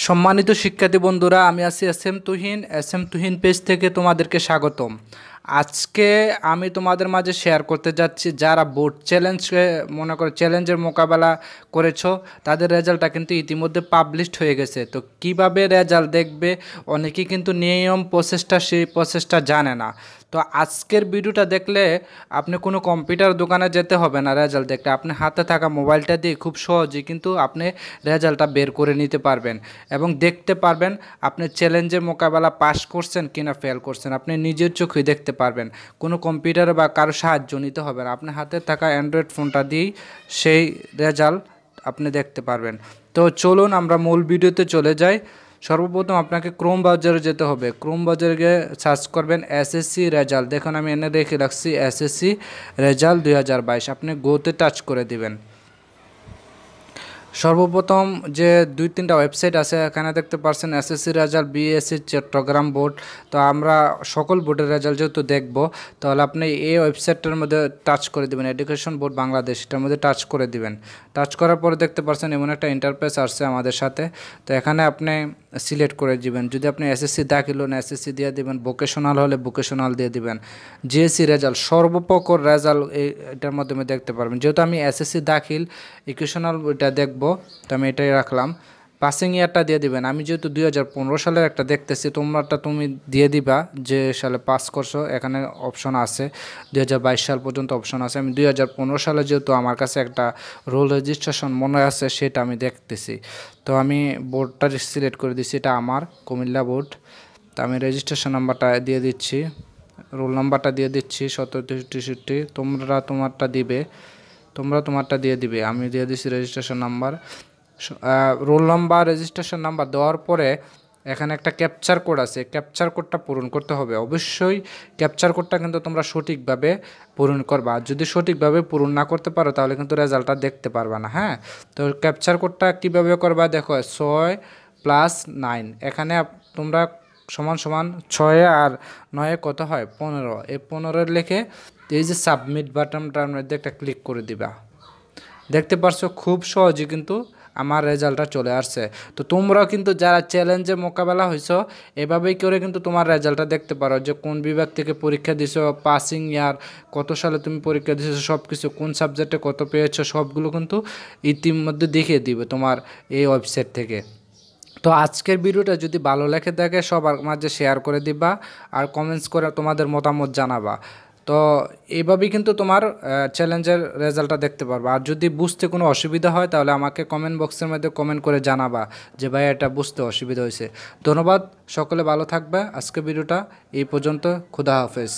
সম্মানিত শিক্ষার্থী বন্ধুরা, আমি আছি এস এম তুহিন পেজ থেকে তোমাদেরকে স্বাগতম। আজকে আমি তোমাদের মাঝে শেয়ার করতে যাচ্ছি যারা বোর্ড চ্যালেঞ্জকে মনে করো চ্যালেঞ্জের মোকাবেলা করেছো, তাদের রেজাল্টটা কিন্তু ইতিমধ্যে পাবলিশড হয়ে গেছে। তো কিভাবে রেজাল্ট দেখবে, অনেকেই কিন্তু নিয়ম প্রসেসটা সেই প্রসেসটা জানে না। তো আজকের ভিডিওটা দেখলে আপনি কোনো কম্পিউটার দোকানে যেতে হবে না রেজাল্ট দেখতে, আপনি হাতে থাকা মোবাইলটা দিয়ে খুব সহজেই কিন্তু আপনি রেজাল্টটা বের করে নিতে পারবেন এবং দেখতে পারবেন আপনি চ্যালেঞ্জের মোকাবেলা পাস করছেন কিনা ফেল করছেন। আপনি নিজের চোখে দেখতে পারবেন, কোনো কম্পিউটার বা কারো সাহায্য নিতে হবে না। আপনি হাতে থাকা অ্যান্ড্রয়েড ফোনটা দিয়েই সেই রেজাল্ট আপনি দেখতে পারবেন। তো চলুন আমরা মূল ভিডিওতে চলে যাই। সর্বপ্রথম আপনাকে ক্রোম ব্রাউজারে যেতে হবে। ক্রোম ব্রাউজারে গিয়ে সার্চ করবেন এসএসসি রেজাল্ট। দেখুন আমি এনে রেখে রাখছি এসএসসি রেজাল্ট 2022। আপনি গোতে টাচ করে দিবেন। সর্বপ্রথম যে 2-3টা ওয়েবসাইট আছে, এখানে দেখতে পাচ্ছেন SSC result, BSC Chittagong board. তো আমরা সকল বোর্ডের রেজাল্ট যেহেতু দেখব, তাহলে আপনি এই ওয়েবসাইটটার মধ্যে টাচ করে দেবেন, এডুকেশন বোর্ড বাংলাদেশ, এটার মধ্যে টাচ করে দিবেন। টাচ করার পরে দেখতে পাচ্ছেন এমন একটা ইন্টারফেস আসছে আমাদের সাথে। তো এখানে আপনি সিলেক্ট করে দিবেন, যদি আপনি এসএসসি দাখিল হন এসএসসি দিয়ে দিবেন, ভোকেশনাল হলে ভোকেশনাল দিয়ে দিবেন। জিএসসি রেজাল্ট সর্বপ্রকার রেজাল্ট এটার মাধ্যমে দেখতে পারবেন। যেহেতু আমি এসএসসি দাখিল ইকুয়েশনাল এটা দেখব, তো আমি এটাই রাখলাম। পাসিং ইয়ারটা দিয়ে দিবেন। আমি যেহেতু 2015 সালের একটা দেখতেছি, তোমরাটা তুমি দিয়ে দিবা যে সালে পাস করছো। এখানে অপশন আছে 2022 সাল পর্যন্ত অপশন আছে। আমি 2015 সালে যেহেতু আমার কাছে একটা রোল রেজিস্ট্রেশন মনে আছে, সেটা আমি দেখতেছি। তো আমি বোর্ডটা সিলেক্ট করে দিচ্ছি, এটা আমার কুমিল্লা বোর্ড। তো আমি রেজিস্ট্রেশন নাম্বারটা দিয়ে দিচ্ছি, রোল নাম্বারটা দিয়ে দিচ্ছি 1763। তোমরা তোমারটা দিয়ে দিবে। আমি দিয়ে দিচ্ছি registration number, roll number, registration number দেওয়ার পরে এখানে একটা ক্যাপচার কোড আছে, ক্যাপচার কোডটা পূরণ করতে হবে। অবশ্যই ক্যাপচার কোডটা কিন্তু তোমরা সঠিকভাবে পূরণ করবা। যদি সঠিকভাবে পূরণ না করতে পারো তাহলে কিন্তু রেজাল্টটা দেখতে পারবা না। হ্যাঁ, তো ক্যাপচার কোডটা কীভাবে করবা দেখো, 6+9, এখানে তোমরা সমান সমান 6 আর 9 কত হয় 15, এই 15 লিখে এই যে সাবমিট বাটনটার মধ্যে একটা ক্লিক করে দিবা। দেখতে পারছো খুব সহজে কিন্তু আমার রেজাল্টটা চলে আসছে। তো তোমরাও কিন্তু যারা চ্যালেঞ্জে মোকাবেলা হয়েছো, এভাবেই করে কিন্তু তোমার রেজাল্টটা দেখতে পারো যে কোন বিভাগ থেকে পরীক্ষা দিছো, পাসিং ইয়ার, কত সালে তুমি পরীক্ষা দিছো, সব কিছু কোন সাবজেক্টে কত পেয়েছো সবগুলো কিন্তু ইতিমধ্যে দেখিয়ে দিবে তোমার এই ওয়েবসাইট থেকে। তো আজকের ভিডিওটা যদি ভালো লেগে থাকে সবার মাঝে শেয়ার করে দিবা আর কমেন্টস করে তোমাদের মতামত জানাবা। তো এইভাবেই কিন্তু তোমার চ্যালেঞ্জের রেজাল্টটা দেখতে পারবা। আর যদি বুঝতে কোনো অসুবিধা হয় তাহলে আমাকে কমেন্ট বক্সের মধ্যে কমেন্ট করে জানাবা যে ভাই এটা বুঝতে অসুবিধা হয়েছে। ধন্যবাদ, সকলে ভালো থাকবে। আজকের ভিডিওটা এই পর্যন্ত। খুদা হাফেজ।